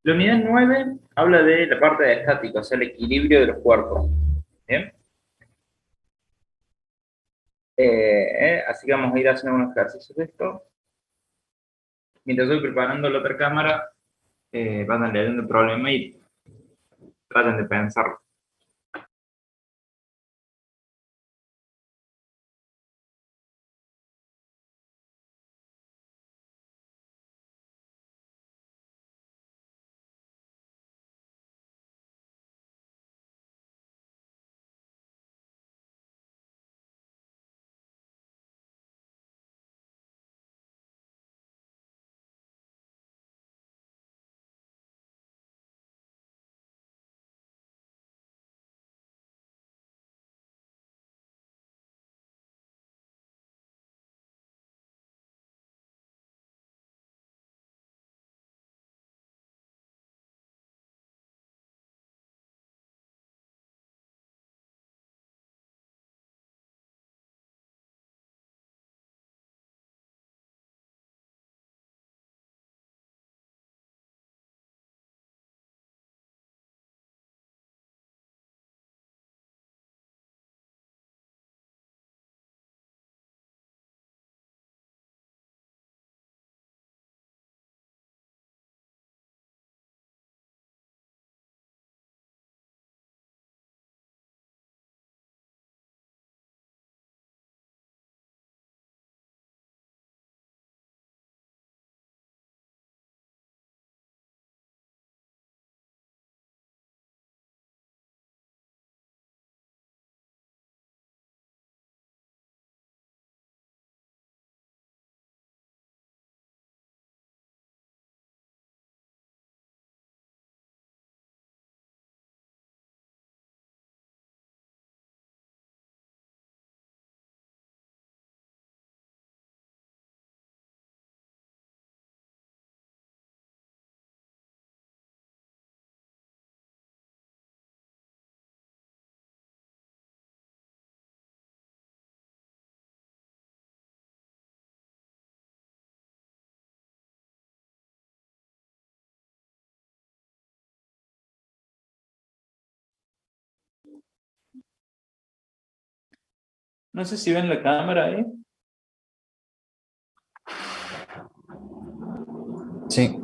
La unidad 9 habla de la parte de estática, o sea, el equilibrio de los cuerpos. ¿Bien? Así que vamos a ir haciendo unos ejercicios de esto. Mientras voy preparando la otra cámara, van leyendo el problema y traten de pensarlo. No sé si ven la cámara ahí. Sí.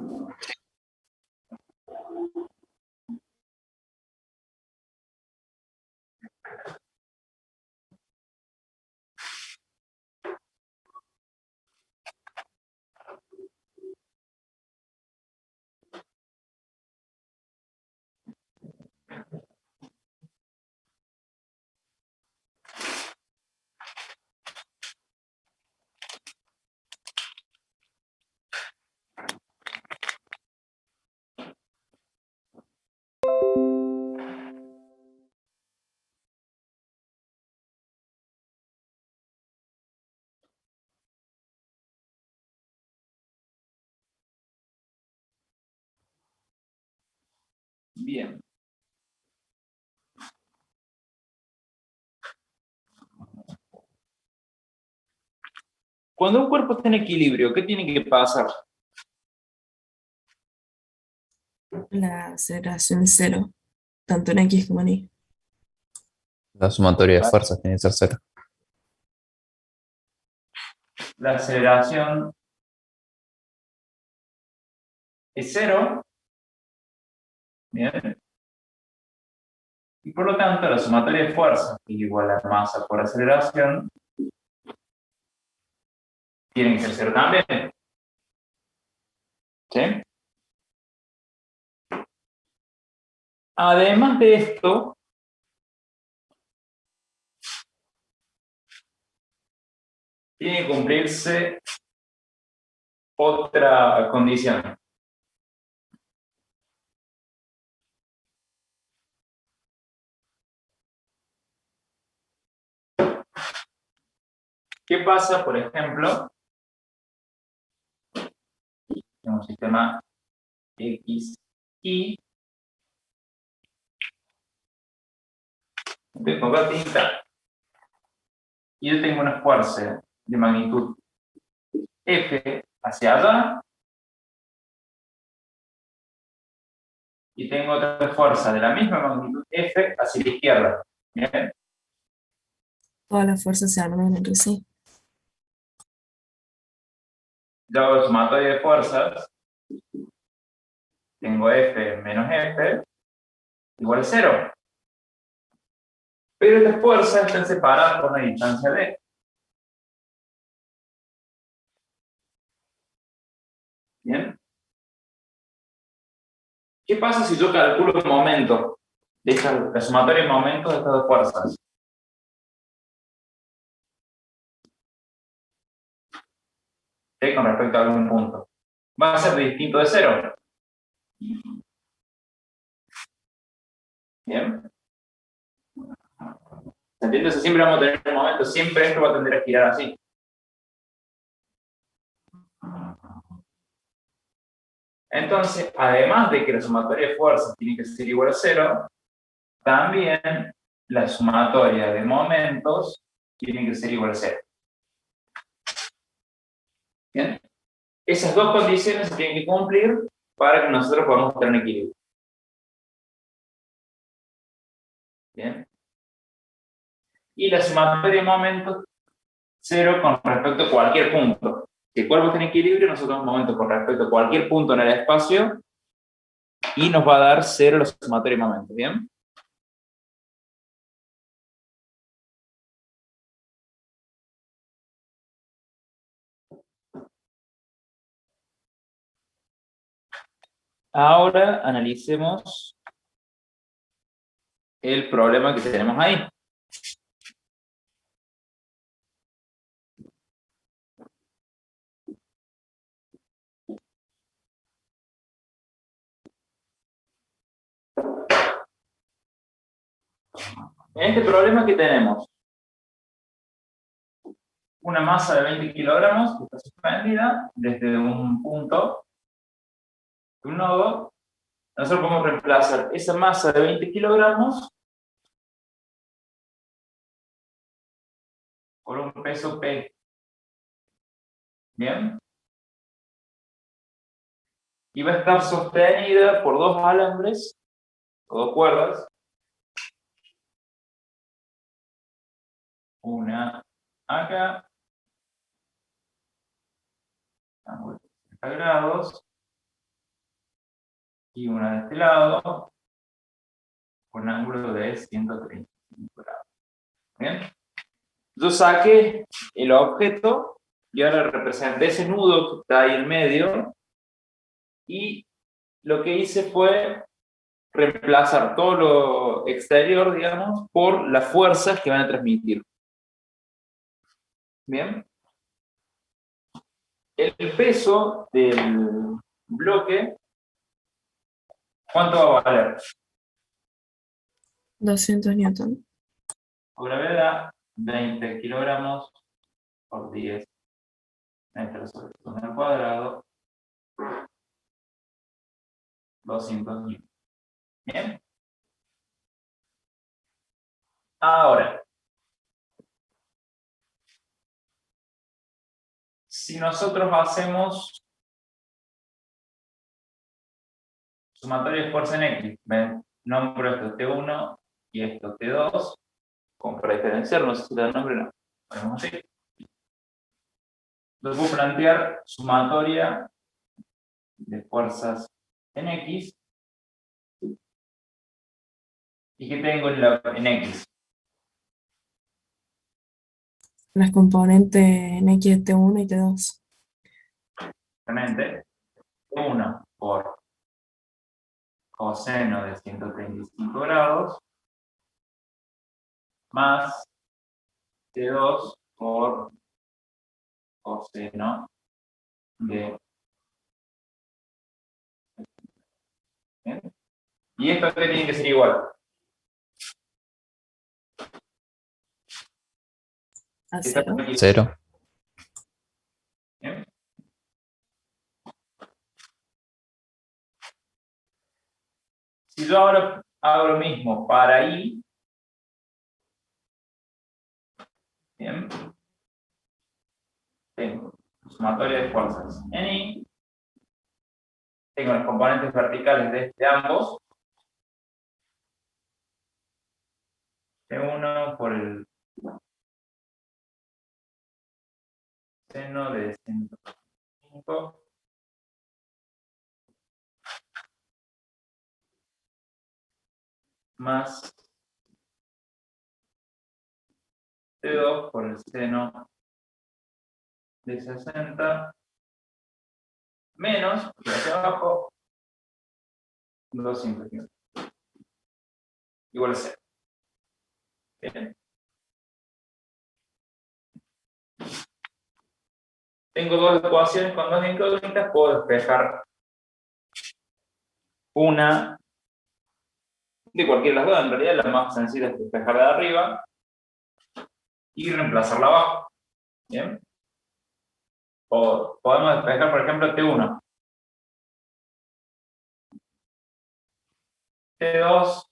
Bien. Cuando un cuerpo está en equilibrio, ¿qué tiene que pasar? La aceleración es cero, tanto en X como en Y. La sumatoria de fuerzas tiene que ser cero. La aceleración es cero. Bien. Y por lo tanto, la sumatoria de fuerzas, que es igual a masa por aceleración, tiene que ser cero también. ¿Sí? Además de esto, tiene que cumplirse otra condición. ¿Qué pasa, por ejemplo, en un sistema X, Y? Tengo acá tinta y yo tengo una fuerza de magnitud F hacia allá y tengo otra fuerza de la misma magnitud F hacia la izquierda. ¿Bien? Todas las fuerzas se anulan entre sí. Yo hago sumatoria de fuerzas. Tengo F menos F igual a 0. Pero estas fuerzas están separadas por una distancia D. ¿Bien? ¿Qué pasa si yo calculo el momento de la sumatoria de momentos de estas dos fuerzas? ¿Sí? Con respecto a algún punto. Va a ser distinto de 0. ¿Bien? ¿Se entiende? Eso siempre vamos a tener un momento, siempre esto va a tender a girar así. Entonces, además de que la sumatoria de fuerzas tiene que ser igual a 0, también la sumatoria de momentos tiene que ser igual a 0. ¿Bien? Esas dos condiciones se tienen que cumplir para que nosotros podamos tener un equilibrio. ¿Bien? Y la sumatoria de momentos, 0 con respecto a cualquier punto. Si el cuerpo está en equilibrio, nosotros tenemos momentos con respecto a cualquier punto en el espacio y nos va a dar 0 la sumatoria de momentos. ¿Bien? Ahora analicemos el problema que tenemos ahí. En este problema que tenemos una masa de 20 kilogramos que está suspendida desde un punto, un nodo. Nosotros podemos reemplazar esa masa de 20 kilogramos por un peso P. ¿Bien? Y va a estar sostenida por dos alambres, o dos cuerdas. Una acá, ángulo de 60 grados, y una de este lado, con ángulo de 135 grados. ¿Bien? Yo saqué el objeto y ahora representé ese nudo que está ahí en medio, y lo que hice fue reemplazar todo lo exterior, digamos, por las fuerzas que van a transmitir. Bien. El peso del bloque, ¿cuánto va a valer? 200 newton. Por gravedad, 20 kilogramos por 10 metros sobre segundo al cuadrado, 200 newton. Bien. Ahora, si nosotros hacemos sumatoria de fuerza en X, ven, nombro esto T1 y esto T2, como para diferenciar, no sé si el nombre no, ponemos así. Entonces puedo plantear sumatoria de fuerzas en X. ¿Y qué tengo en X? Las componentes en X, T1 y T2. Realmente, 1 por coseno de 135 grados más T2 por coseno de... ¿Bien? ¿Y esto qué tiene que ser igual? A Está 0. aquí. 0. ¿Bien? Si yo ahora hago lo mismo para I, ¿bien? Tengo sumatoria de fuerzas en I, tengo los componentes verticales de ambos, T1 por el seno de 105 más T2 por el seno de 60 menos, y hacia abajo, 250 igual a 0. Bien. Tengo dos ecuaciones con dos incógnitas, puedo despejar una de cualquiera de las dos, en realidad la más sencilla es despejar de arriba y reemplazarla abajo. Bien. O podemos despejar, por ejemplo, T1. T2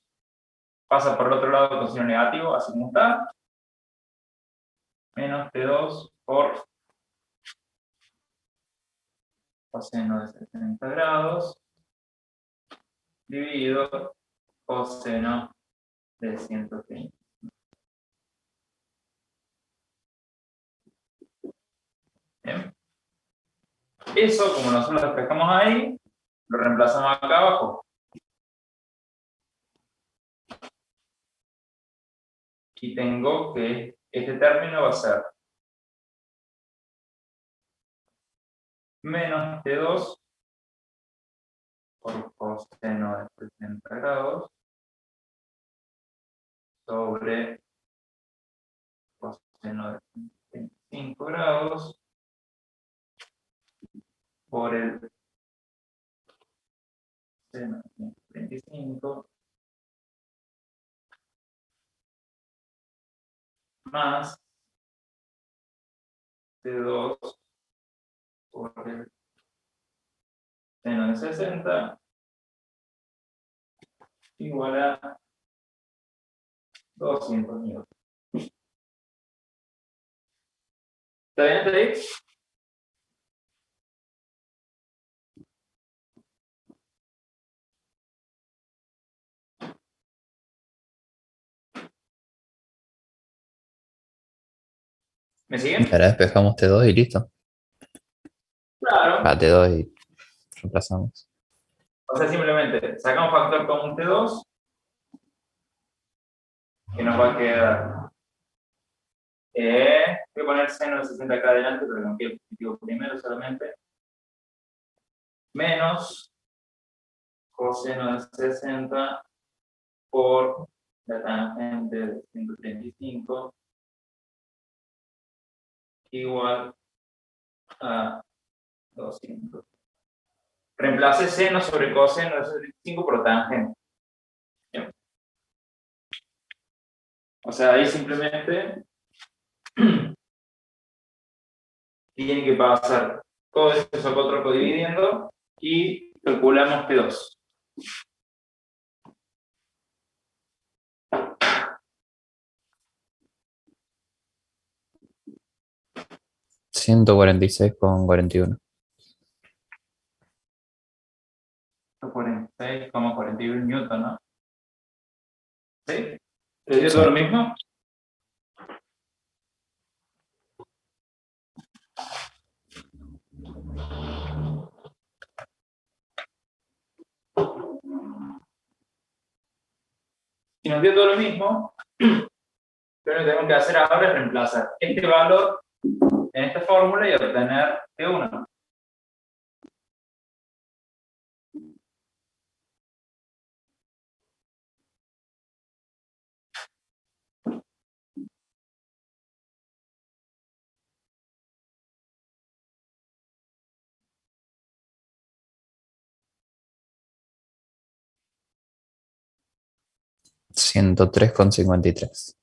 pasa por el otro lado con signo negativo, así como está. Menos T2 por coseno de 60 grados dividido coseno de 130. Bien. Eso, como nosotros lo despejamos ahí, lo reemplazamos acá abajo. Y tengo que este término va a ser menos T2 por coseno de 60 grados sobre coseno de 25 grados por el seno de 25 más T2 por el seno de 60 igual a 200 newtons. ¿Está bien hasta ahí? ¿Me siguen? Ahora despejamos T2 y listo. Claro. T2 y reemplazamos. O sea, simplemente sacamos factor común T2, que nos va a quedar. Voy a poner seno de 60 acá adelante, pero no quiero el positivo primero solamente. Menos coseno de 60 por la tangente de 135 igual a 200. Reemplace seno sobre coseno de 65 por tangente. Bien. O sea, ahí simplemente tiene que pasar todo esto socotroco dividiendo y calculamos P2. $146,41. 46,41 newton, ¿no? ¿Sí? ¿Les dio Sí. todo lo mismo? Si nos dio todo lo mismo, lo que tenemos que hacer ahora es reemplazar este valor en esta fórmula y obtener T1. $103,53.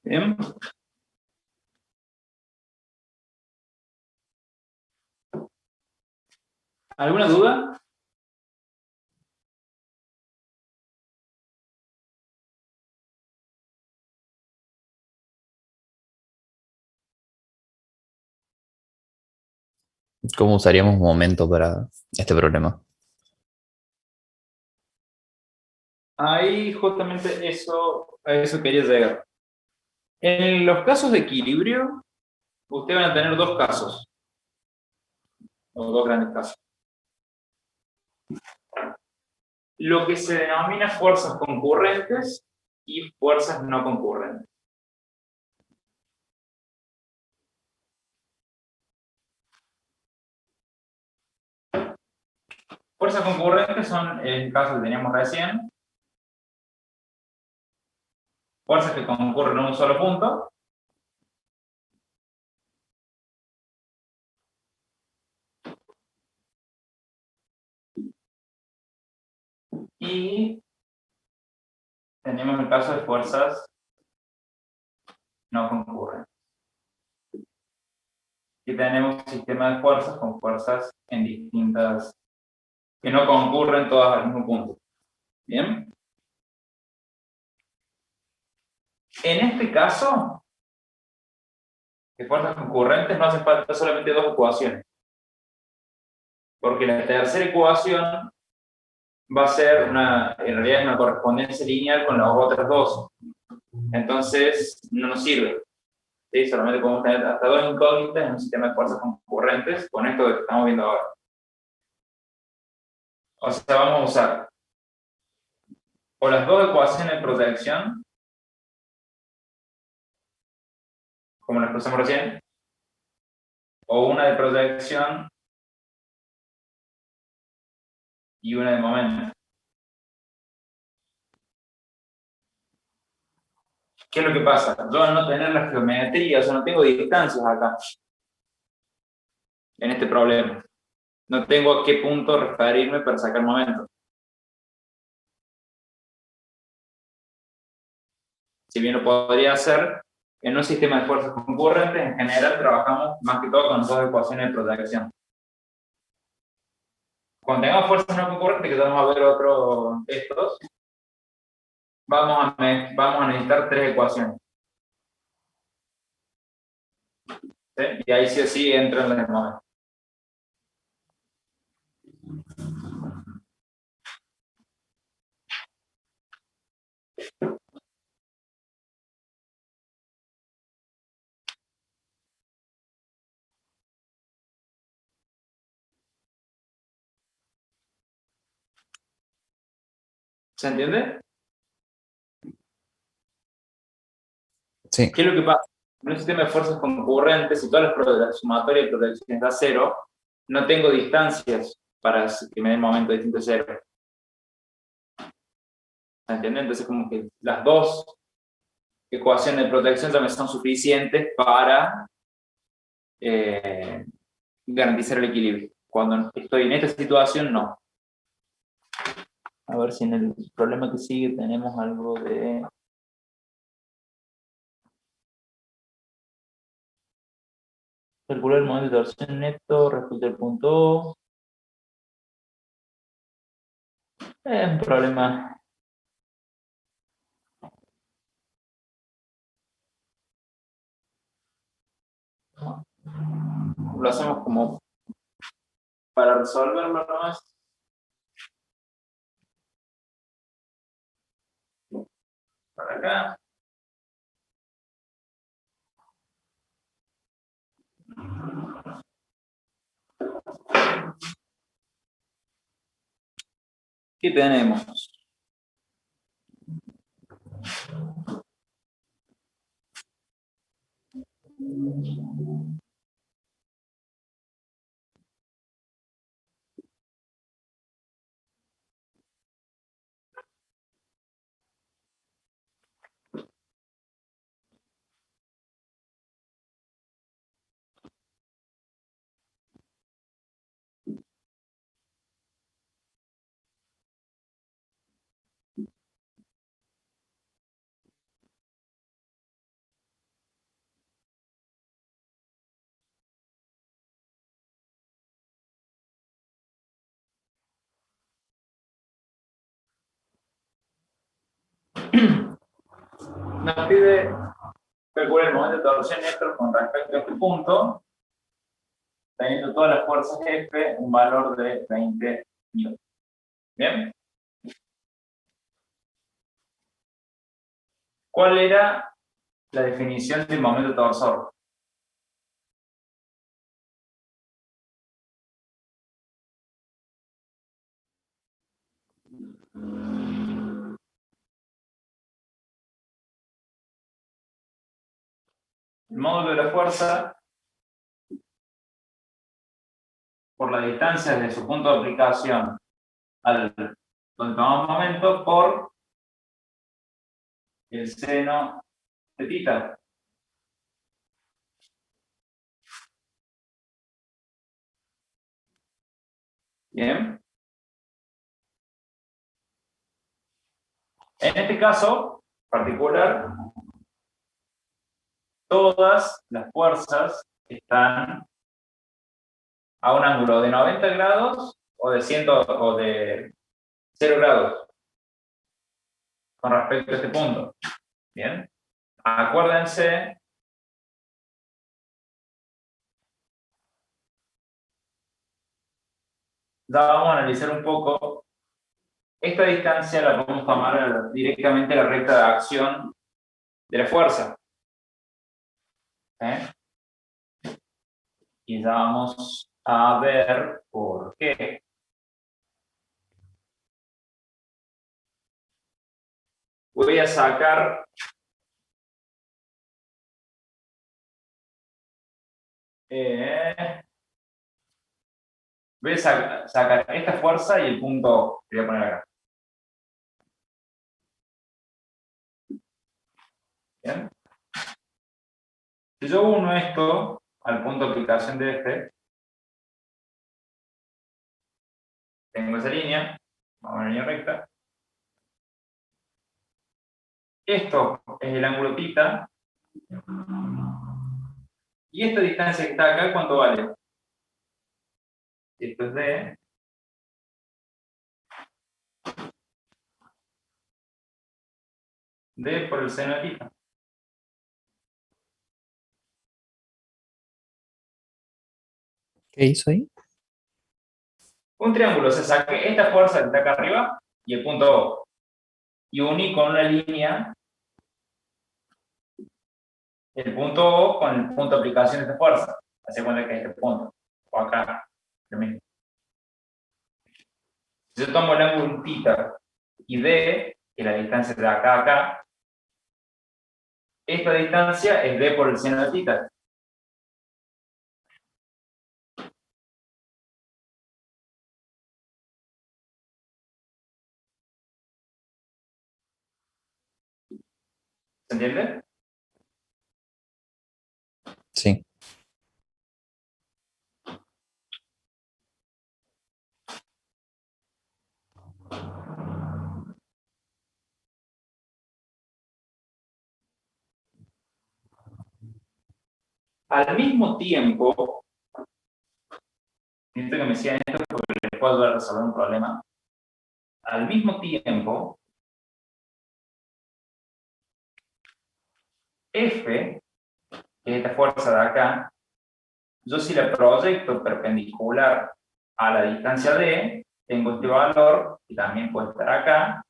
Bien. ¿Alguna duda? ¿Cómo usaríamos momento para este problema? Ahí justamente a eso quería llegar. En los casos de equilibrio, ustedes van a tener dos casos, o dos grandes casos. Lo que se denomina fuerzas concurrentes y fuerzas no concurrentes. Fuerzas concurrentes son el caso que teníamos recién, fuerzas que concurren en un solo punto, y tenemos el caso de fuerzas no concurrentes. Y tenemos un sistema de fuerzas con fuerzas en distintas, que no concurren todas al mismo punto. ¿Bien? En este caso, de fuerzas concurrentes no hace falta solamente dos ecuaciones, porque la tercera ecuación va a ser en realidad una correspondencia lineal con las otras dos. Entonces, no nos sirve. ¿Sí? Solamente podemos tener hasta dos incógnitas en un sistema de fuerzas concurrentes con esto que estamos viendo ahora. O sea, vamos a usar o las dos ecuaciones de proyección, como las expresamos recién, o una de proyección y una de momento. ¿Qué es lo que pasa? Yo al no tener la geometría, o sea, no tengo distancias acá, en este problema. No tengo a qué punto referirme para sacar momento. Si bien lo podría hacer, en un sistema de fuerzas concurrentes, en general trabajamos más que todo con dos ecuaciones de proyección. Cuando tengamos fuerzas no concurrentes, que vamos a ver estos, vamos a necesitar tres ecuaciones. ¿Sí? Y ahí sí o sí entran las de momento. ¿Se entiende? Sí, ¿Qué es lo que pasa? En un sistema de fuerzas concurrentes, si todas las sumatorias y proyecciones da cero, no tengo distancias para que me den momento distinto de cero. ¿Se entiende? Entonces, como que las dos ecuaciones de protección ya me son suficientes para garantizar el equilibrio. Cuando estoy en esta situación, no. A ver si en el problema que sigue tenemos algo de... Calcular el momento de torsión neto respecto al punto O. Es un problema. Lo hacemos como para resolverlo nomás. Para acá. ¿Qué tenemos? Nos pide calcular el momento de torsión neto con respecto a este punto. teniendo todas las fuerzas F, un valor de 20 newtons. ¿Bien? ¿Cuál era la definición del momento torsor? El módulo de la fuerza por la distancia desde su punto de aplicación al donde tomamos momento por el seno de tita. Bien. En este caso particular, todas las fuerzas están a un ángulo de 90 grados o de 100 o de 0 grados con respecto a este punto. Bien. Acuérdense ya vamos a analizar un poco. Esta distancia la podemos tomar directamente la recta de acción de la fuerza. ¿Eh? Y ya vamos a ver por qué. Voy a sacar voy a sacar esta fuerza y el punto que voy a poner acá. ¿Bien? Si yo uno esto al punto de aplicación de este, tengo esa línea, vamos a una línea recta. Esto es el ángulo θ. Y esta distancia que está acá, ¿cuánto vale? Esto es D por el seno de θ. ¿Qué hizo ahí? Un triángulo, se saque esta fuerza que está acá arriba y el punto O. Y uní con una línea el punto O con el punto de aplicación de esta fuerza. Hace cuenta que es este punto. O acá. Lo mismo. Si yo tomo el ángulo θ y D, que es la distancia de acá a acá, esta distancia es D por el seno de θ. ¿Se entiende? Sí. Al mismo tiempo, necesito que me sigan esto porque les puedo ayudar a resolver un problema. Al mismo tiempo, F, que es esta fuerza de acá, yo si la proyecto perpendicular a la distancia D, tengo este valor, que también puede estar acá,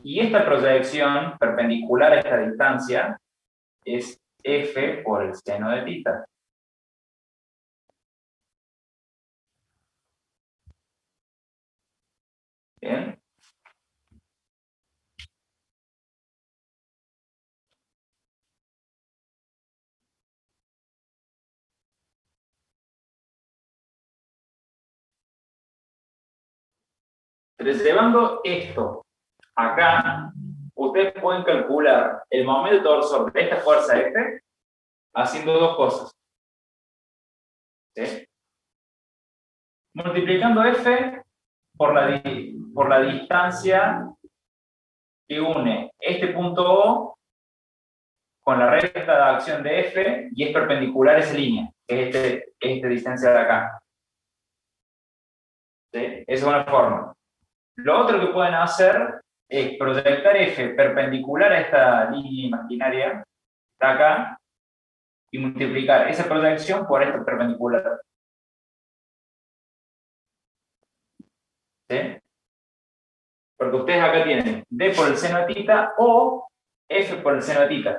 y esta proyección perpendicular a esta distancia es F por el seno de θ. ¿Bien? Entonces, llevando esto acá, ustedes pueden calcular el momento torsor de esta fuerza F haciendo dos cosas. ¿Sí? Multiplicando F por la distancia que une este punto O con la recta de acción de F y es perpendicular a esa línea, que es esta distancia de acá. ¿Sí? Esa es una forma. Lo otro que pueden hacer es proyectar F perpendicular a esta línea imaginaria de acá y multiplicar esa proyección por esta perpendicular. ¿Sí? Porque ustedes acá tienen d por el seno de θ o f por el seno de θ.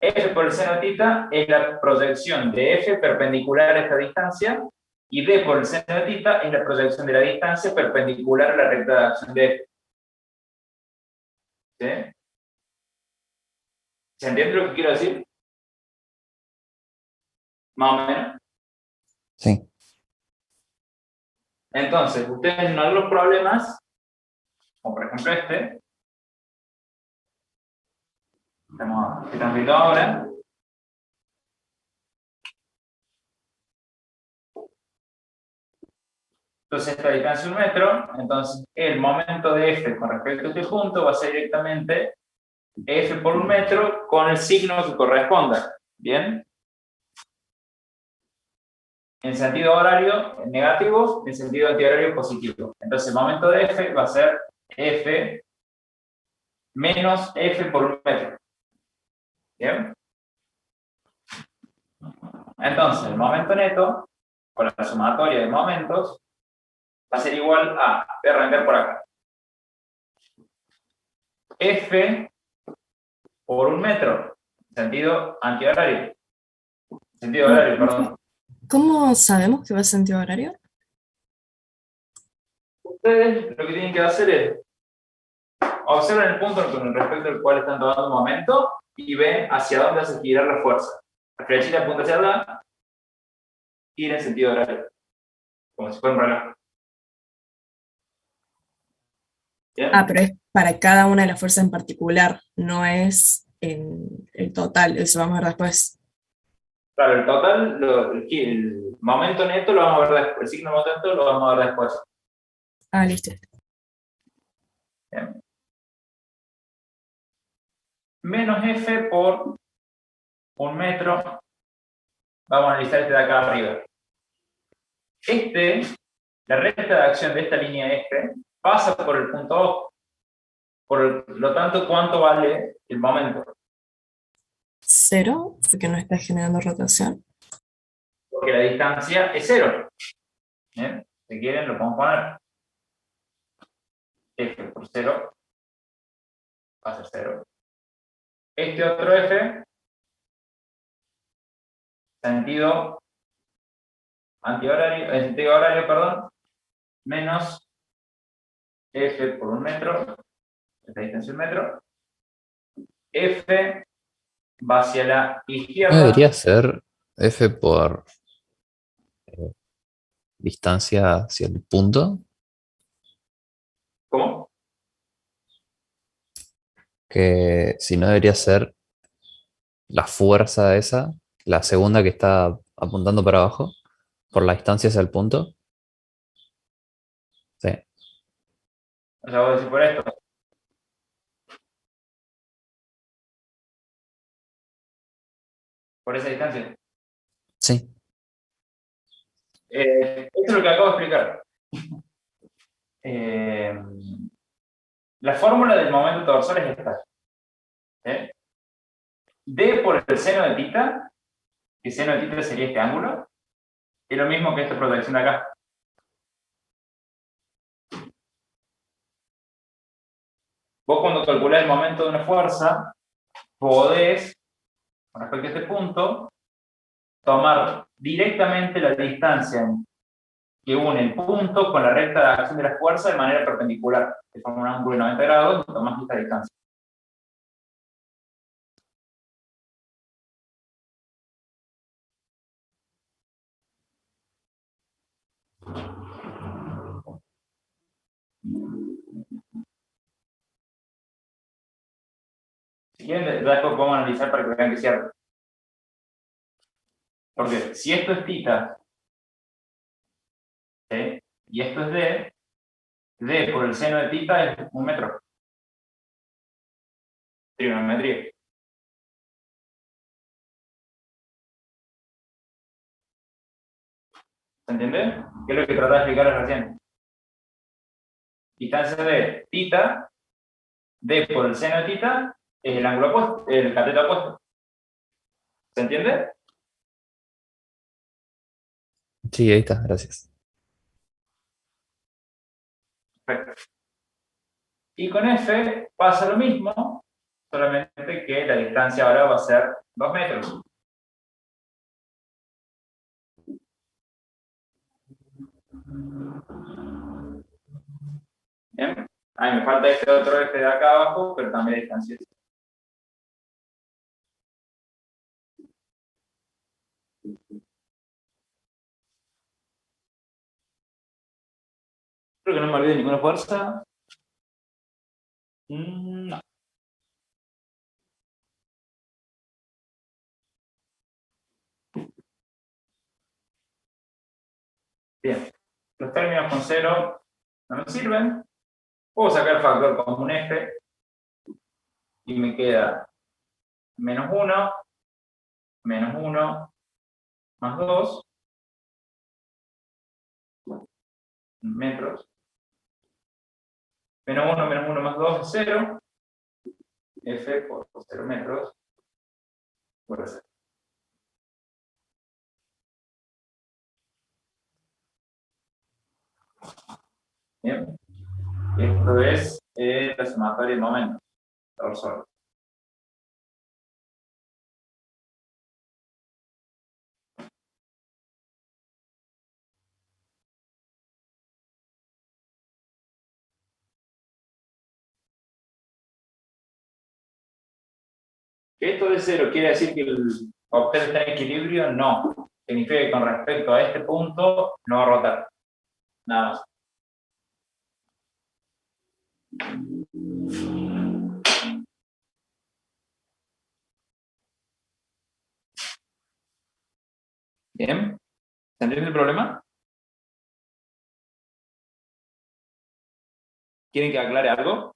F por el seno de θ es la proyección de f perpendicular a esta distancia y d por el seno de θ es la proyección de la distancia perpendicular a la recta de acción de f. ¿Sí? ¿Se entiende lo que quiero decir? Más o menos. Sí. Entonces, ustedes en algunos problemas, como por ejemplo este, estamos viendo ahora, entonces esta distancia es 1 metro, entonces el momento de f con respecto a este punto va a ser directamente f por 1 metro con el signo que corresponda. ¿Bien? En sentido horario negativo, en sentido antihorario positivo. Entonces el momento de f va a ser f menos f por 1 metro. ¿Bien? Entonces el momento neto, con la sumatoria de momentos, va a ser igual a, voy a arrancar por acá, f por 1 metro, sentido antihorario. Sentido horario, perdón. ¿Cómo sabemos que va a sentido horario? Ustedes lo que tienen que hacer es observen el punto con respecto al cual están tomando un momento y ven hacia dónde hace girar la fuerza. La flechita apunta hacia allá, gira en sentido horario, como si fuera un reloj. ¿Bien? Ah, pero es para cada una de las fuerzas en particular, no es en el total, eso vamos a ver después. Claro, el total, el momento neto lo vamos a ver después, el signo momento lo vamos a ver después. Ah, listo. ¿Bien? Menos f por 1 metro, vamos a analizar este de acá arriba. La recta de acción de esta línea F pasa por el punto O. Por lo tanto, ¿cuánto vale el momento? 0, porque no está generando rotación. Porque la distancia es 0. ¿Bien? Si quieren, lo podemos poner. F por 0 va a ser 0. Este otro F, sentido antihorario, sentido horario, perdón, menos F por 1 metro, esta distancia es 1 metro. F va hacia la ¿No izquierda. debería ser f por distancia hacia el punto? ¿Cómo? Que si no debería ser la fuerza esa, la segunda que está apuntando para abajo, por la distancia hacia el punto. Sí, O sea, voy a decir por esto. Por esa distancia. sí. Esto es lo que acabo de explicar. La fórmula del momento torsor es esta. ¿Sí? D por el seno de θ, que seno de θ sería este ángulo, es lo mismo que esta proyección de acá. Vos cuando calculás el momento de una fuerza, podés, con respecto a este punto, tomar directamente la distancia que une el punto con la recta de acción de la fuerza de manera perpendicular, que forma un ángulo de 90 grados, y tomás esta distancia. Si quieren, después podemos analizar para que vean que es cierto. Porque si esto es θ, ¿sí? Y esto es d por el seno de θ es 1 metro. Trigonometría. ¿Se entiende? ¿Qué es lo que trataba de explicar recién? Distancia de θ, d por el seno de θ, es el ángulo opuesto, el cateto opuesto. ¿Se entiende? Sí, ahí está, gracias. Perfecto. Y con F pasa lo mismo, solamente que la distancia ahora va a ser 2 metros. Bien. Ahí me falta este otro F de acá abajo, pero también la distancia es. Creo que no me olvide ninguna fuerza. No. Bien. Los términos con cero no me sirven. Puedo sacar el factor como un F y me queda menos uno más 2 metros. Menos uno más 2 es 0. F por 0 metros. Por 0. Bien. Esto es la sumatoria de momentos. Torsor. ¿Que esto de 0 quiere decir que el objeto está en equilibrio? No. Significa que con respecto a este punto no va a rotar. Nada más. Bien. ¿Se entiende el problema? ¿Quieren que aclare algo?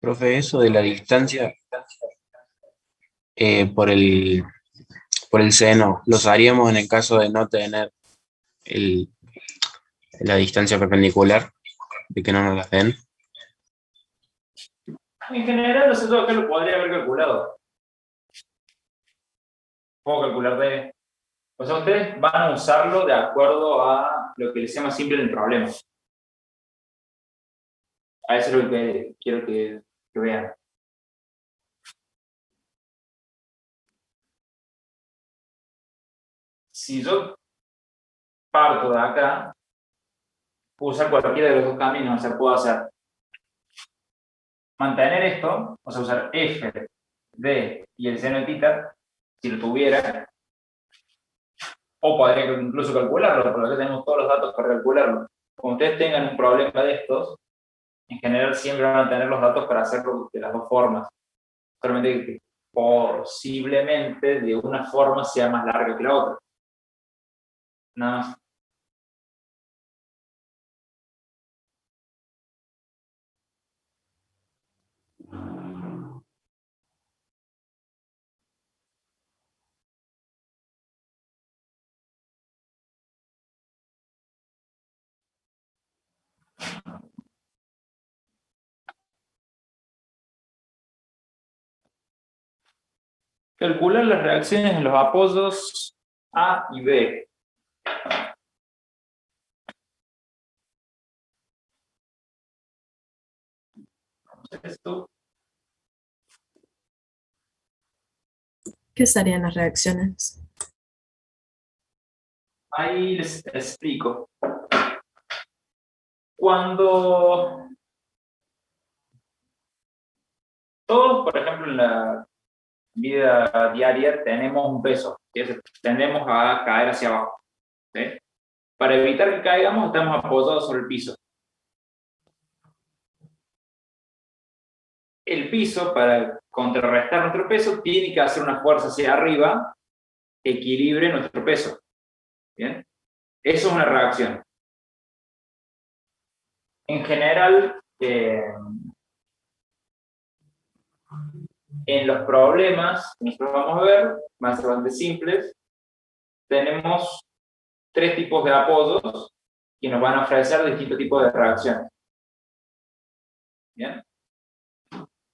Profe, eso de la distancia por por el seno, ¿los haríamos en el caso de no tener el, la distancia perpendicular, de que no nos la den? En general, no sé todo que lo podría haber calculado. Puedo calcular de. O sea, ustedes van a usarlo de acuerdo a lo que les sea más simple en el problema. A eso es lo que quiero que vean. Si yo parto de acá, puedo usar cualquiera de los dos caminos. O sea, puedo hacer mantener esto, o sea, usar f, d y el seno de θ, si lo tuviera, o podría incluso calcularlo, porque acá tenemos todos los datos para calcularlo. Como ustedes tengan un problema de estos, en general siempre van a tener los datos para hacerlo de las dos formas. Solamente que posiblemente de una forma sea más larga que la otra. Nada más. Calcular las reacciones en los apoyos A y B. Esto, ¿Qué serían las reacciones? ahí les explico. Cuando todos, por ejemplo, en la vida diaria tenemos un peso, ¿sí? Tendemos a caer hacia abajo. ¿Sí? Para evitar que caigamos, estamos apoyados sobre el piso. El piso, para contrarrestar nuestro peso, tiene que hacer una fuerza hacia arriba que equilibre nuestro peso. ¿Bien? Eso es una reacción. En general, en los problemas que nosotros vamos a ver, más bastante simples, tenemos tres tipos de apodos que nos van a ofrecer distintos tipos de reacciones. ¿Bien?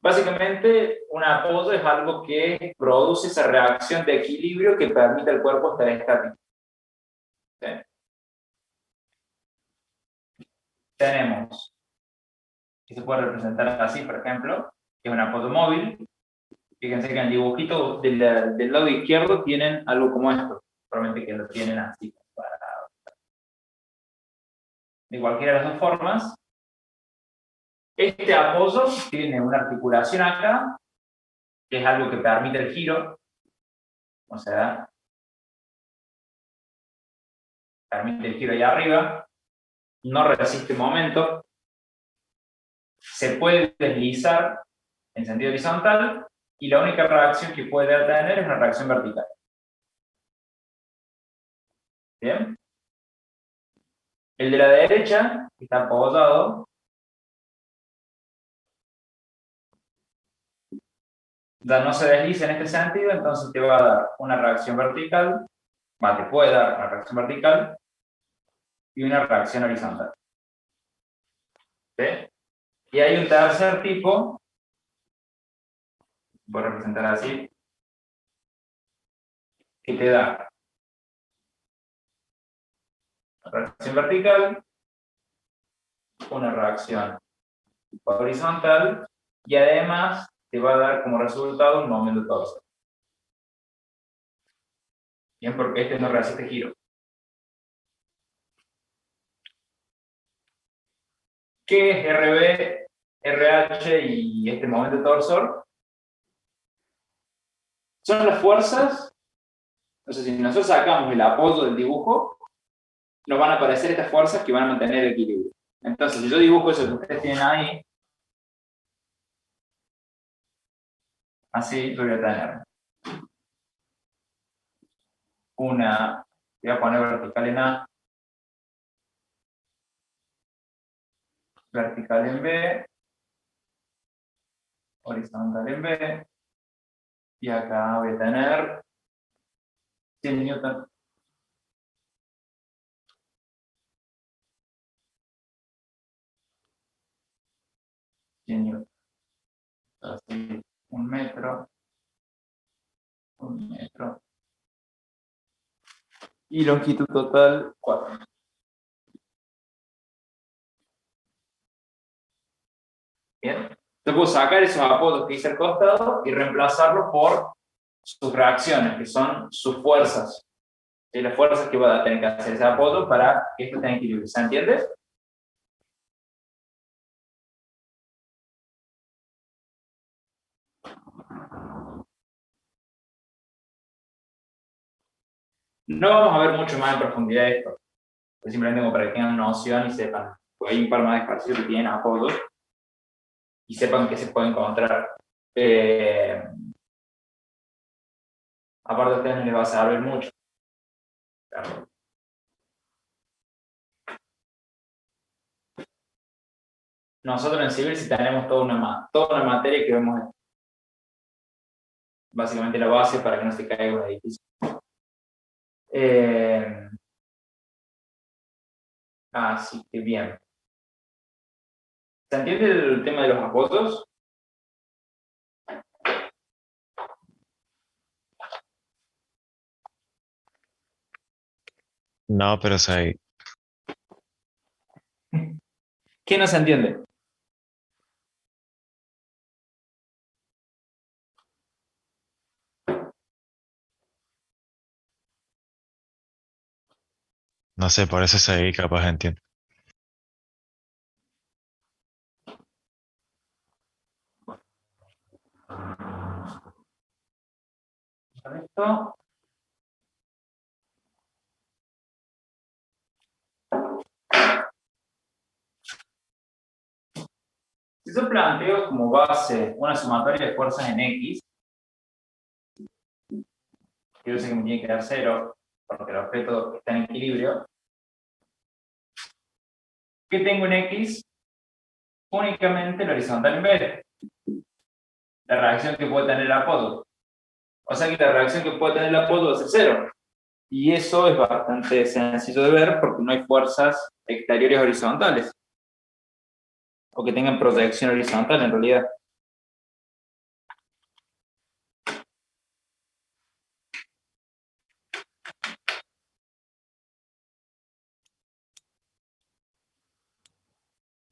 Básicamente, un apodo es algo que produce esa reacción de equilibrio que permite al cuerpo estar estático. ¿Sí? Tenemos, que se puede representar así, por ejemplo, que es un apodo móvil. Fíjense que en el dibujito del lado izquierdo tienen algo como esto, probablemente que lo tienen así. De cualquiera de las dos formas, este apoyo tiene una articulación acá, que es algo que permite el giro, o sea, permite el giro ahí arriba, no resiste momento, se puede deslizar en sentido horizontal, y la única reacción que puede tener es una reacción vertical. ¿Bien? El de la derecha, que está apoyado, ya no se desliza en este sentido, entonces te va a dar una reacción vertical, te puede dar una reacción vertical y una reacción horizontal. ¿Sí? Y hay un tercer tipo, voy a representar así, que te da una reacción vertical, una reacción horizontal, y además te va a dar como resultado un momento torso. Bien, porque este no resiste giro. ¿Qué es RB, RH y este momento torsor? Son las fuerzas. Entonces, si nosotros sacamos el apoyo del dibujo, nos van a aparecer estas fuerzas que van a mantener el equilibrio. Entonces, si yo dibujo eso que ustedes tienen ahí, así yo voy a tener una, voy a poner vertical en A, vertical en B, horizontal en B, y acá voy a tener 100 newton. Así, un metro, y longitud total 4. Bien, yo puedo sacar esos apodos que hice al costado y reemplazarlos por sus reacciones, que son sus fuerzas. Y las fuerzas que va a tener que hacer ese apodo para que esto tenga equilibrio. ¿Se entiende? No vamos a ver mucho más en profundidad esto. Simplemente como para que tengan una noción y sepan. Porque hay un par más de ejercicios que tienen apodos y sepan qué se puede encontrar. Aparte a ustedes no les va a servir mucho. Claro. Nosotros en Civil sí tenemos toda una materia que vemos básicamente la base para que no se caiga un edificio. Así que bien. ¿Se entiende el tema de los apodos? No, pero sí. ¿Qué no se entiende? No sé, por eso sí, capaz entiendo. Esto. Si yo planteo como base una sumatoria de fuerzas en X, que yo sé que me tiene que dar 0, porque el objeto está en equilibrio, ¿qué tengo en X? Únicamente el horizontal en B. la reacción que puede tener el apodo. O sea que la reacción que puede tener el apodo es 0. Y eso es bastante sencillo de ver porque no hay fuerzas exteriores horizontales. O que tengan proyección horizontal en realidad.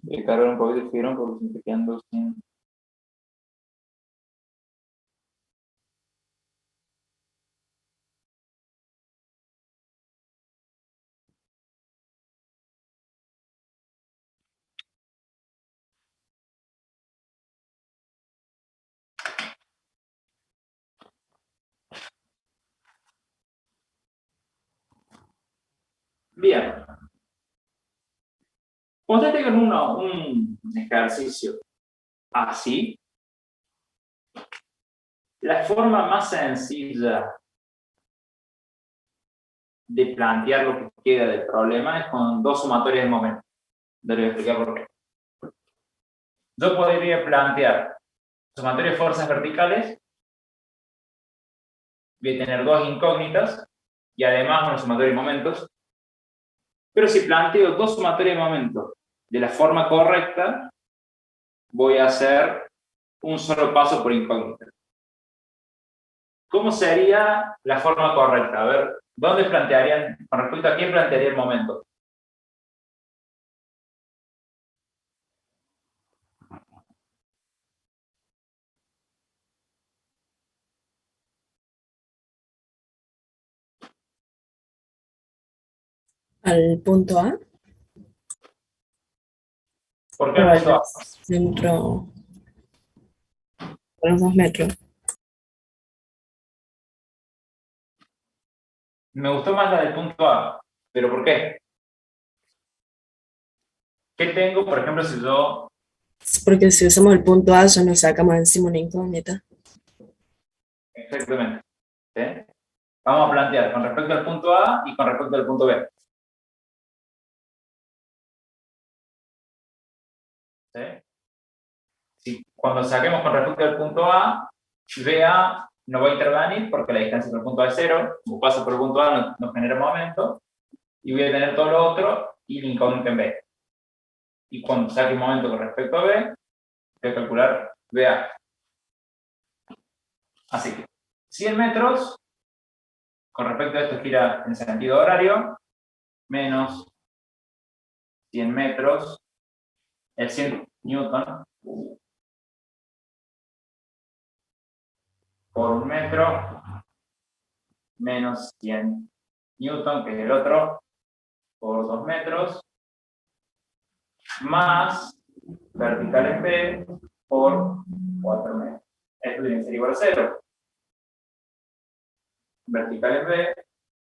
Voy a cargar un poquito el fibrón porque se me está quedando sin... Bien. Cuando ustedes tengan un ejercicio así, la forma más sencilla de plantear lo que queda del problema es con dos sumatorias de momentos. Les voy a explicar por qué. Yo podría plantear sumatoria de fuerzas verticales, voy a tener dos incógnitas y además una sumatoria de momentos. Pero si planteo dos sumatorias de momentos de la forma correcta, voy a hacer un solo paso por incógnita. ¿Cómo sería la forma correcta? A ver, ¿dónde plantearían, con respecto a quién plantearía el momento? Al punto A, ¿Por qué o el al punto A? centro, a los 2 metros. Me gustó más la del punto A, pero ¿por qué? ¿Qué tengo, por ejemplo, si yo... Porque si usamos el punto A, ya nos sacamos encima una incógnita. Exactamente. ¿Sí? Vamos a plantear con respecto al punto A y con respecto al punto B. ¿Sí? Si cuando saquemos con respecto al punto A, BA no va a intervenir porque la distancia entre el punto A es 0, como paso por el punto A no genera momento, y voy a tener todo lo otro y la incógnita en B. Y cuando saque un momento con respecto a B, voy a calcular BA. Así que 100 metros, con respecto a esto gira en sentido horario, menos 100 metros, el 100 newton por un metro, menos 100 newton, que es el otro, por 2 metros, más vertical en B por 4 metros. Esto tiene que ser igual a 0. Vertical en B,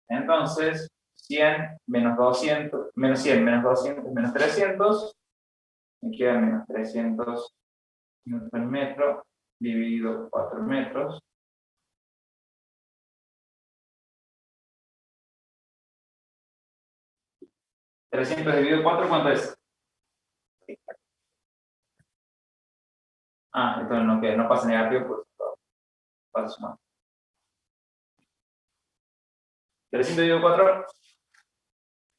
entonces 100 menos 200, menos 100 menos 200 menos 300, me queda menos 300 newton metro dividido 4 metros. ¿300 dividido 4 cuánto es? Ah, esto no, que no pasa negativo, pues pasa sumando. 300 dividido 4,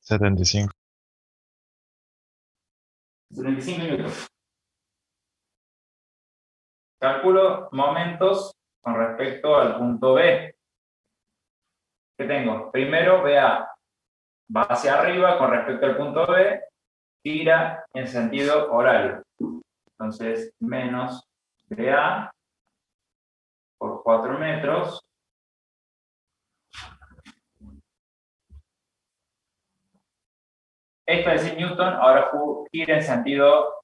75. 75 minutos. Calculo momentos con respecto al punto B. ¿Qué tengo? Primero, BA va hacia arriba con respecto al punto B, gira en sentido horario. Entonces, menos BA por 4 metros. Esto es decir Newton, ahora gira en sentido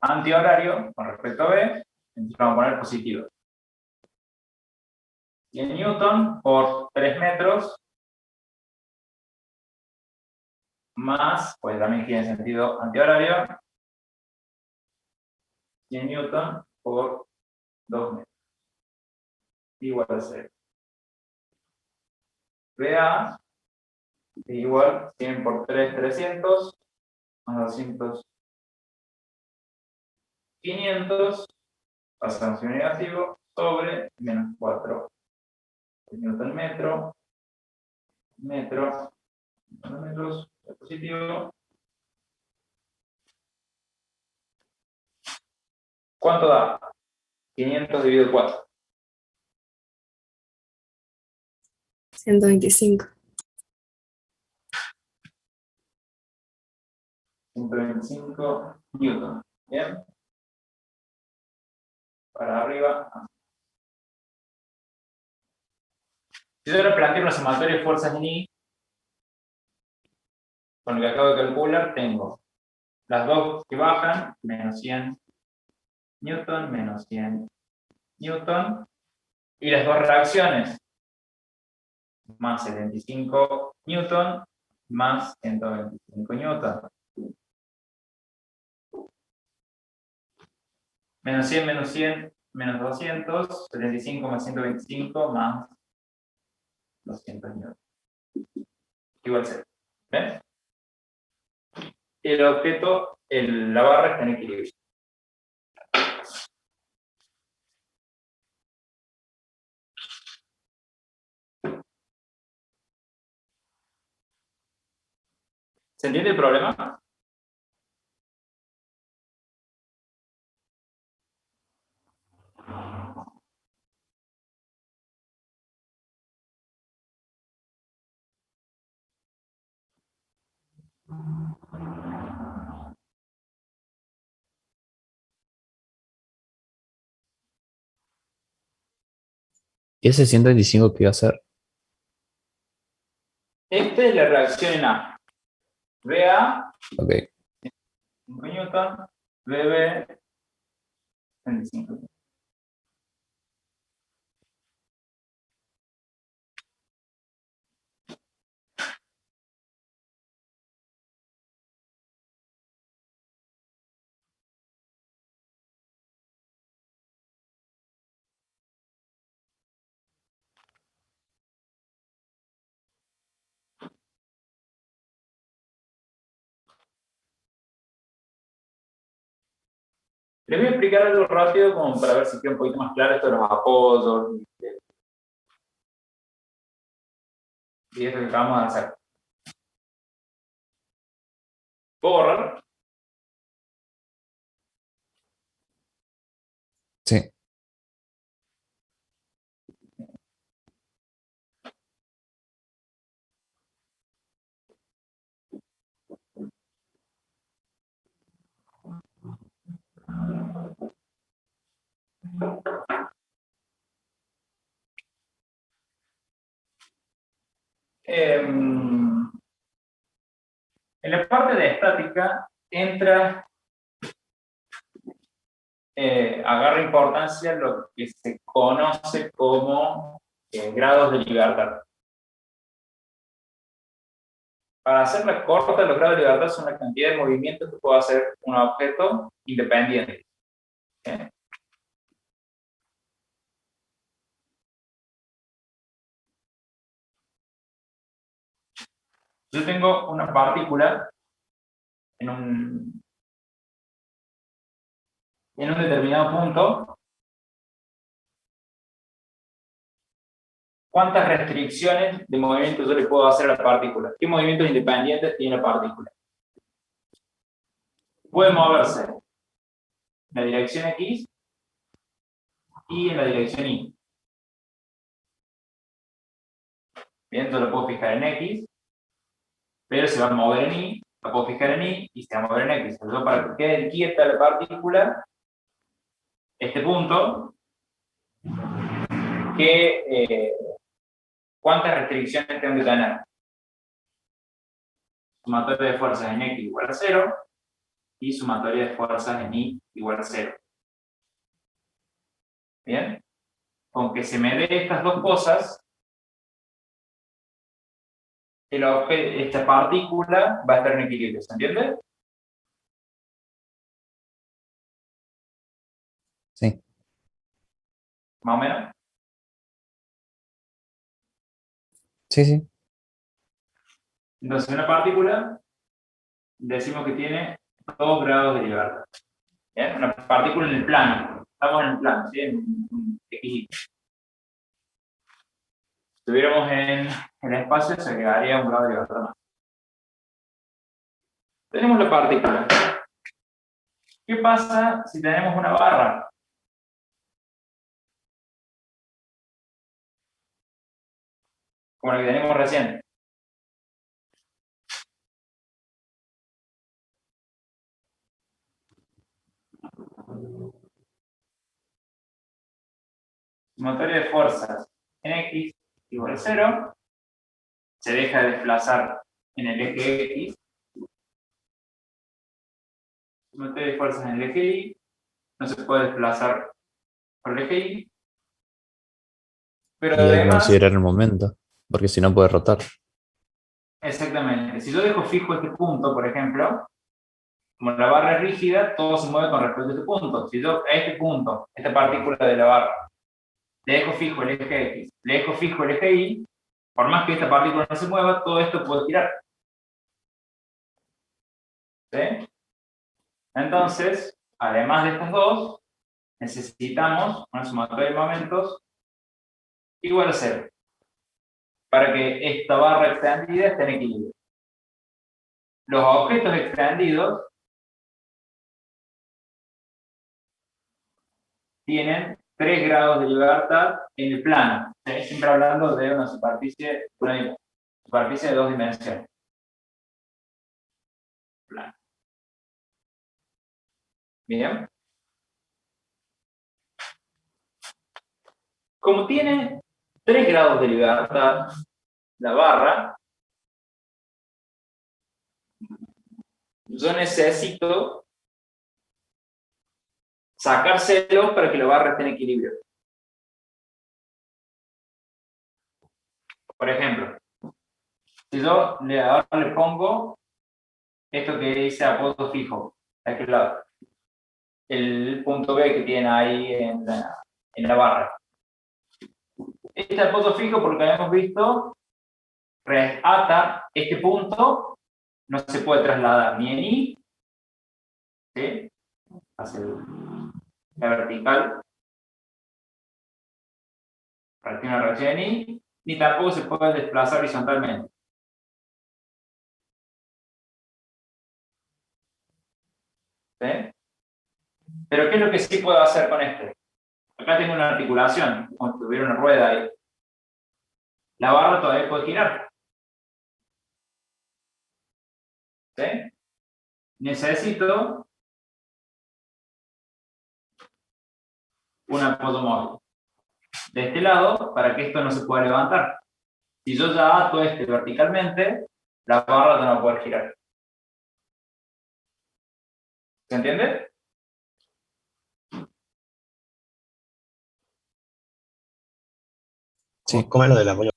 antihorario con respecto a B, entonces vamos a poner positivo. Y en Newton por 3 metros más, pues también gira en sentido antihorario, y en Newton por 2 metros. Igual a 0. BA es igual 100 por 3, 300, más 200, 500, pasa a signo negativo, sobre menos 4 Newton metro, metros, positivo. ¿Cuánto da? 500 dividido 4. 125. 125 Newton. Bien. Para arriba. Si yo ahora planteo una sumatoria de fuerzas en I, con lo que acabo de calcular, tengo las dos que bajan, menos 100 Newton, menos 100 Newton, y las dos reacciones, más 75 Newton, más 125 Newton. Menos 100, menos 200, 75 más 125, más 200 Newton. Igual 0. ¿Ven? El objeto, la barra está en equilibrio. ¿Se entiende el problema? ¿Y ese 125 que iba a ser? Esta es la reacción en A. VA, Ok. 5 Newton, BB, 25 Newton. Les voy a explicar algo rápido como para ver si queda un poquito más claro esto de los apoyos y esto que acabamos de hacer. ¿Puedo borrar? Sí. En la parte de estática entra, agarra importancia lo que se conoce como grados de libertad. Para hacerla corta, los grados de libertad son la cantidad de movimientos que puede hacer un objeto independiente. ¿Sí? Yo tengo una partícula en un determinado punto. ¿Cuántas restricciones de movimiento yo le puedo hacer a la partícula? ¿Qué movimientos independientes tiene la partícula? Puede moverse en la dirección X y en la dirección Y. Bien, yo lo puedo fijar en X, pero se va a mover en Y, lo puedo fijar en Y y se va a mover en X. Entonces, para que quede quieta la partícula, este punto, ¿cuántas restricciones tengo que tener? Sumatoria de fuerzas en X igual a 0 y sumatoria de fuerzas en Y igual a 0. Bien, con que se me dé estas dos cosas, esta partícula va a estar en equilibrio, ¿se entiende? Sí. Más o menos. Sí, sí. Entonces, una partícula decimos que tiene 2 grados de libertad. ¿Bien? Una partícula en el plano. estamos en el plano, ¿sí? En X. Si estuviéramos en el espacio, se agregaría un grado de libertad más. Tenemos la partícula. ¿Qué pasa si tenemos una barra? Como la que tenemos recién. Sumatoria de fuerzas en X igual a 0. Se deja de desplazar en el eje X. Sumatoria de fuerzas en el eje Y. No se puede desplazar por el eje Y. Pero Y hay que además, considerar el momento, porque si no puede rotar. exactamente, si yo dejo fijo este punto, por ejemplo, como la barra es rígida, todo se mueve con respecto a este punto. Si yo a este punto, esta partícula de la barra, le dejo fijo el eje X, le dejo fijo el eje Y, por más que esta partícula no se mueva, todo esto puede girar. ¿Sí? Entonces, además de estas dos, necesitamos una sumatoria de momentos igual a 0, para que esta barra extendida esté en equilibrio. Los objetos extendidos tienen 3 grados de libertad en el plano. ¿Sí? Siempre hablando de una superficie de 2 dimensiones. Plano. Bien. Como tiene 3 grados de libertad la barra, yo necesito sacárselo para que la barra esté en equilibrio. Por ejemplo, si yo ahora le pongo esto que dice apodo fijo, a aquel lado, el punto B que tiene ahí en la barra. Este apodo fijo, porque habíamos visto, ata este punto, no se puede trasladar ni en Y, ¿sí? Hacia la vertical, para una reacción en Y, ni tampoco se puede desplazar horizontalmente. ¿Sí? Pero ¿qué es lo que sí puedo hacer con este? Acá tengo una articulación, como si tuviera una rueda ahí. La barra todavía puede girar. ¿Sí? Necesito un apoyo móvil. De este lado, para que esto no se pueda levantar. Si yo ya ato este verticalmente, la barra ya no puede girar. ¿Se entiende? Sí. ¿Cómo es lo del apoyo?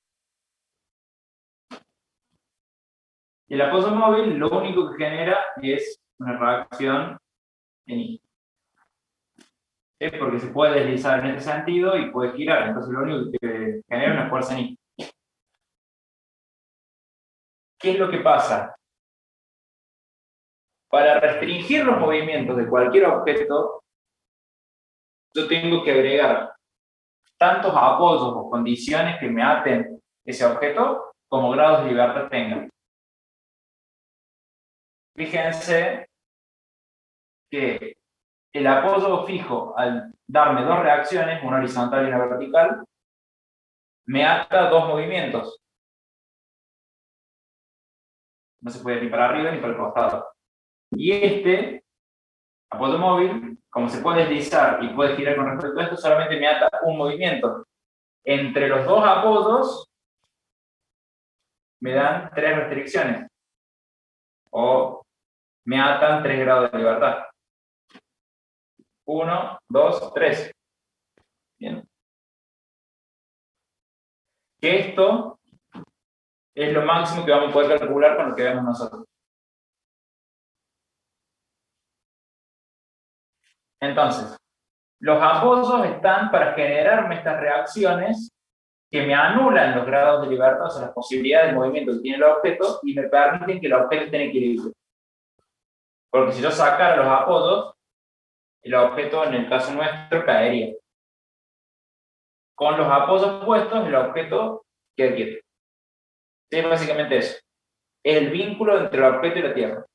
Y el apoyo móvil lo único que genera es una reacción en Y. ¿Sí? Porque se puede deslizar en este sentido y puede girar. Entonces lo único que genera es una fuerza en Y. ¿Qué es lo que pasa? Para restringir los movimientos de cualquier objeto, yo tengo que agregar tantos apoyos o condiciones que me aten ese objeto como grados de libertad tengan. Fíjense que el apoyo fijo, al darme dos reacciones, una horizontal y una vertical, me ata dos movimientos. No se puede ni para arriba ni para el costado. Y este apoyo móvil, como se puede deslizar y puede girar con respecto a esto, solamente me ata un movimiento. Entre los dos apoyos me dan 3 restricciones. O me atan 3 grados de libertad. 1, 2, 3. Bien. Que esto es lo máximo que vamos a poder calcular con lo que vemos nosotros. Entonces, los apoyos están para generarme estas reacciones que me anulan los grados de libertad, o sea, las posibilidades de movimiento que tiene el objeto, y me permiten que el objeto esté en equilibrio. Porque si yo sacara los apoyos, el objeto en el caso nuestro caería. Con los apoyos puestos, el objeto queda quieto. Es básicamente eso. Es el vínculo entre el objeto y la Tierra.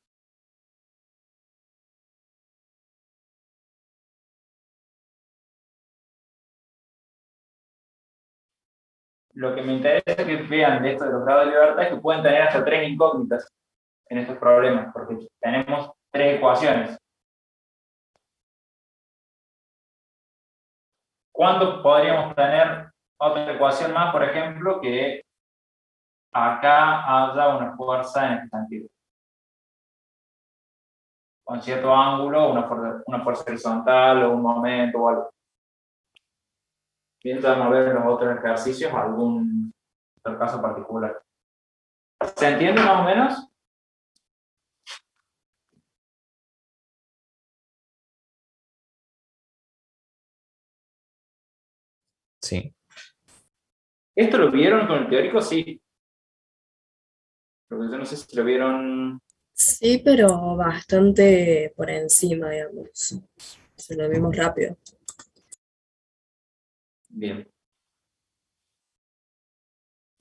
Lo que me interesa que vean de esto de los grados de libertad es que pueden tener hasta 3 incógnitas en estos problemas, porque tenemos 3 ecuaciones. ¿Cuándo podríamos tener otra ecuación más, por ejemplo, que acá haya una fuerza en este sentido? Con cierto ángulo, una fuerza horizontal o un momento o algo. Bien, vamos a ver en los otros ejercicios algún otro caso particular. ¿Se entiende más o menos? Sí. ¿Esto lo vieron con el teórico? Sí. Porque yo no sé si lo vieron. Sí, pero bastante por encima, digamos. Se lo vimos rápido. Bien.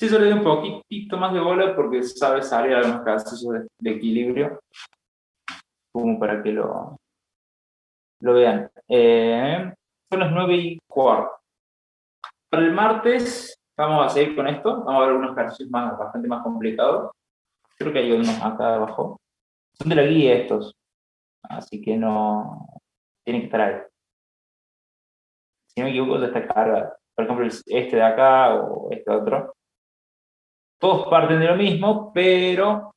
Sí, yo le doy un poquitito más de bola porque sabe salir algunos ejercicios de equilibrio, como para que lo vean. Son las 9:15. Para el martes vamos a seguir con esto. Vamos a ver algunos ejercicios bastante más complicados. Creo que hay unos acá abajo. Son de la guía estos, así que no tienen que estar ahí. Si no me equivoco, ya está cargado. Por ejemplo, este de acá o este otro. Todos parten de lo mismo, pero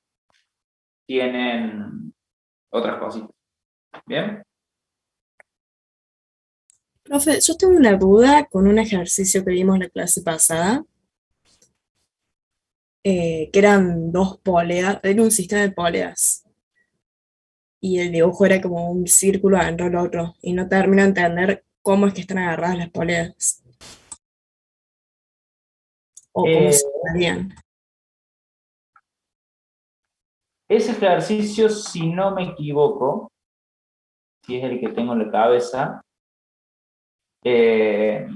tienen otras cositas. ¿Bien? Profe, yo tengo una duda con un ejercicio que vimos la clase pasada, que eran dos poleas, era un sistema de poleas, y el dibujo era como un círculo adentro del otro, y no termino de entender cómo es que están agarradas las poleas, o cómo Eh, se harían. Ese ejercicio, si no me equivoco, si es el que tengo en la cabeza, es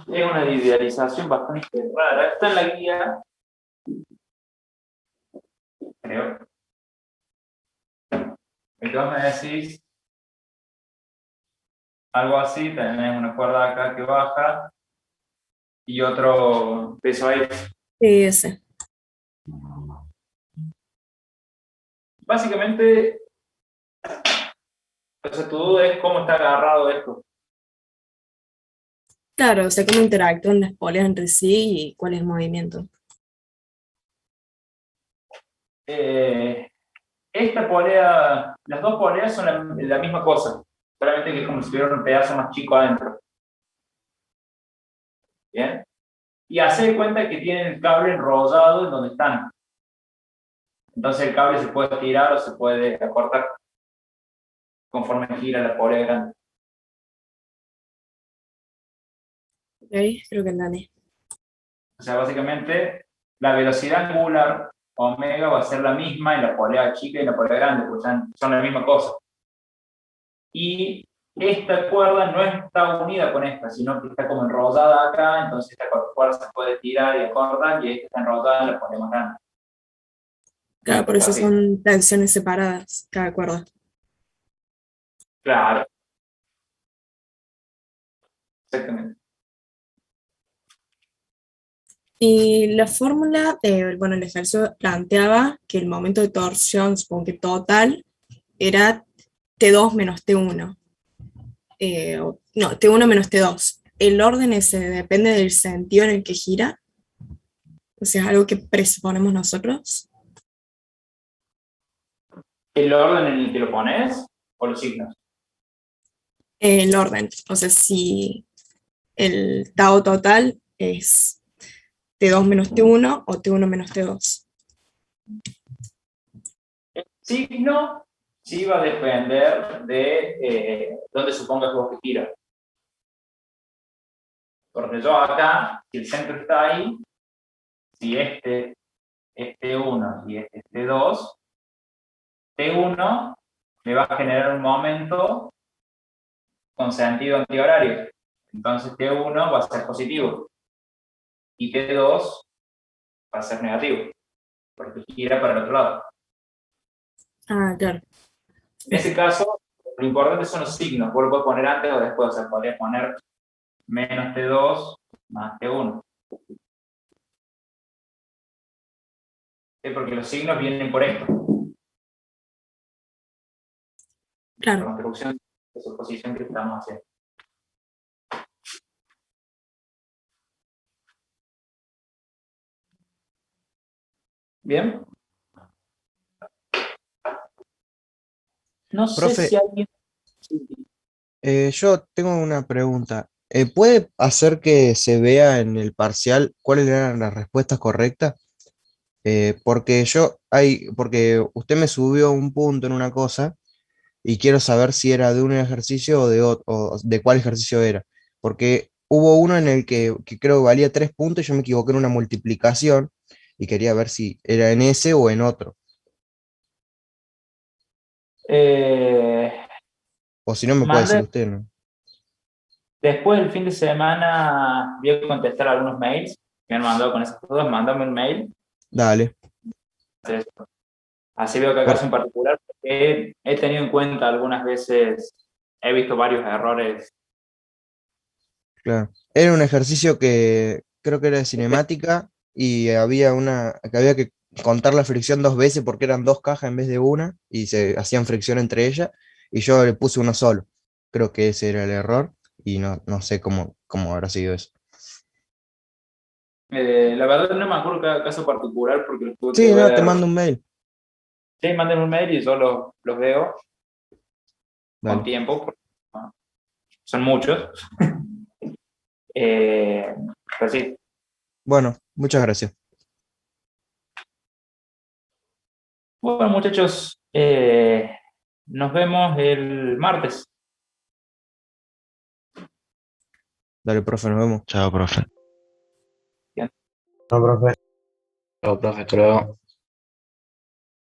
una idealización bastante rara. Está en la guía, creo. Entonces me decís algo así, tenés una cuerda acá que baja y otro peso ahí. Sí, ese. Básicamente, o sea, tu duda es cómo está agarrado esto. Claro, o sea, cómo interactúan las poleas entre sí y cuál es el movimiento. Esta polea, las dos poleas son la misma cosa, solamente que es como si tuviera un pedazo más chico adentro. ¿Bien? Y hace de cuenta que tienen el cable enrollado en donde están. Entonces el cable se puede estirar o se puede acortar conforme gira la polea grande. ¿Ok? Creo que entendí. O sea, básicamente la velocidad angular omega va a ser la misma en la polea chica y la polea grande, porque son la misma cosa. Y esta cuerda no está unida con esta, sino que está como enrollada acá, entonces esta cuerda se puede tirar y acortar, y esta está enrollada en la polea más grande. Claro, por eso Así. son tensiones separadas, cada cuerda. Claro, exactamente. Y la fórmula, bueno, el ejercicio planteaba que el momento de torsión, supongo que total, era T2 menos T1. No, T1 menos T2. El orden ese depende del sentido en el que gira, o sea, es algo que presuponemos nosotros. ¿El orden en el que lo pones o los signos? El orden, o sea, si el tau total es T2 menos T1 o T1 menos T2. El signo sí va a depender de dónde supongas vos que gira. Porque yo acá, si el centro está ahí, si este es T1 y este es T2, T1 me va a generar un momento con sentido antihorario. Entonces T1 va a ser positivo y T2 va a ser negativo, porque gira para el otro lado. Ah, claro. En ese caso, lo importante son los signos. Vos lo podés poner antes o después. O sea, podrías poner menos T2 más T1. ¿Sí? Porque los signos vienen por esto. La Claro. construcción de superposición que estamos haciendo. ¿Bien? No sé Profe, si alguien... yo tengo una pregunta. ¿Puede hacer que se vea en el parcial cuáles eran las respuestas correctas? Porque usted me subió un punto en una cosa y quiero saber si era de un ejercicio o de cuál ejercicio era. Porque hubo uno en el que creo que valía 3 puntos y yo me equivoqué en una multiplicación y quería ver si era en ese o en otro. O si no, me puede decir Mande, usted, ¿no? después del fin de semana voy a contestar algunos mails que me han mandado con esas dudas. Mándame un mail. Dale. Así veo que Por- acaso en particular, porque he tenido en cuenta algunas veces, he visto varios errores. Claro. Era un ejercicio que creo que era de cinemática y que había que contar la fricción 2 veces porque eran 2 cajas en vez de una y se hacían fricción entre ellas y yo le puse uno solo. Creo que ese era el error y no sé cómo habrá sido eso. La verdad no me acuerdo cada caso particular porque los tuve que Sí, no, te ver. mando un mail. Sí, manden un mail y yo los veo con Dale. tiempo, porque ¿no? Son muchos. Eh, pero sí. Bueno, muchas gracias. Bueno, muchachos, nos vemos el martes. Dale, profe, nos vemos. Chao, profe. No, profe. Chao, profe, hasta luego.